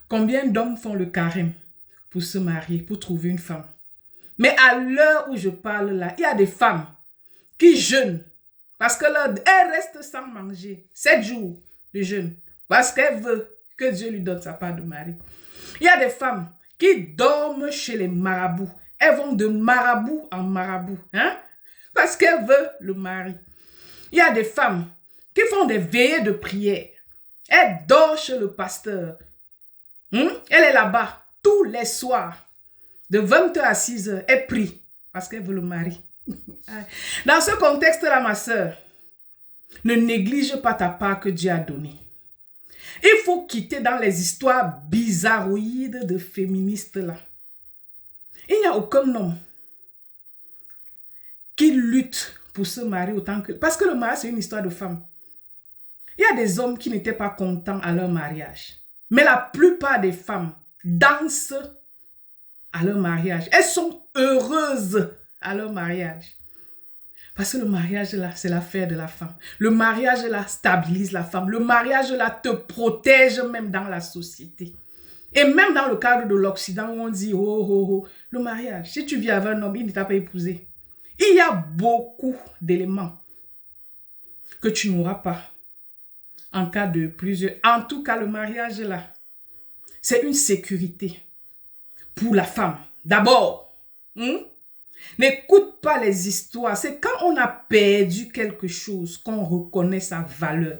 Combien d'hommes font le carême pour se marier, pour trouver une femme? Mais à l'heure où je parle là, il y a des femmes qui jeûnent parce que là, elle reste sans manger 7 jours de jeûne parce qu'elle veut que Dieu lui donne sa part de mari. Il y a des femmes qui dorment chez les marabouts. Elles vont de marabout en marabout, hein? Parce qu'elles veulent le mari. Il y a des femmes qui font des veillées de prière. Elle dort chez le pasteur. Elle est là-bas tous les soirs. De 20h à 6h, elle prie parce qu'elle veut le mari. Dans ce contexte-là, ma soeur, ne néglige pas ta part que Dieu a donnée. Il faut quitter dans les histoires bizarroïdes de féministes là. Il n'y a aucun homme qui lutte pour se marier autant que... Parce que le mariage, c'est une histoire de femme. Il y a des hommes qui n'étaient pas contents à leur mariage. Mais la plupart des femmes dansent à leur mariage. Elles sont heureuses à leur mariage. Parce que le mariage, là, c'est l'affaire de la femme. Le mariage, là, stabilise la femme. Le mariage, là, te protège même dans la société. Et même dans le cadre de l'Occident, où on dit, oh, oh, oh, le mariage, si tu vis avec un homme, il ne t'a pas épousé. Il y a beaucoup d'éléments que tu n'auras pas en cas de plusieurs. En tout cas, le mariage, là, c'est une sécurité pour la femme. D'abord, n'écoute pas les histoires. C'est quand on a perdu quelque chose qu'on reconnaît sa valeur.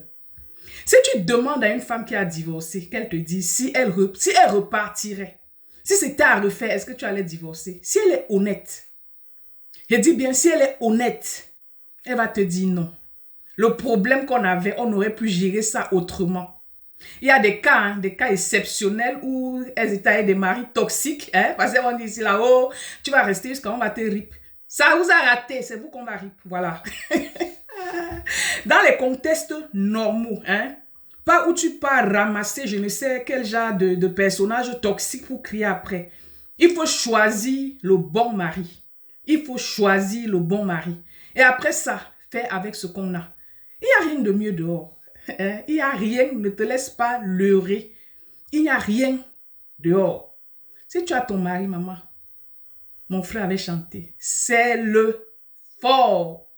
Si tu demandes à une femme qui a divorcé, qu'elle te dit si elle repartirait, si c'était à refaire, est-ce que tu allais divorcer? Si elle est honnête, je dis bien si elle est honnête, elle va te dire non. Le problème qu'on avait, on aurait pu gérer ça autrement. Il y a des cas exceptionnels où elles étaient avec des maris toxiques, parce qu'on dit ici là-haut, tu vas rester jusqu'à on va te rip. Ça vous a raté, c'est vous qu'on va rip, voilà. Dans les contextes normaux, pas où tu pars ramasser je ne sais quel genre de personnage toxique pour crier après. Il faut choisir le bon mari. Il faut choisir le bon mari. Et après ça, fais avec ce qu'on a. Il n'y a rien de mieux dehors. Il n'y a rien, ne te laisse pas leurrer. Il n'y a rien dehors. Si tu as ton mari, maman, mon frère avait chanté, c'est le fort.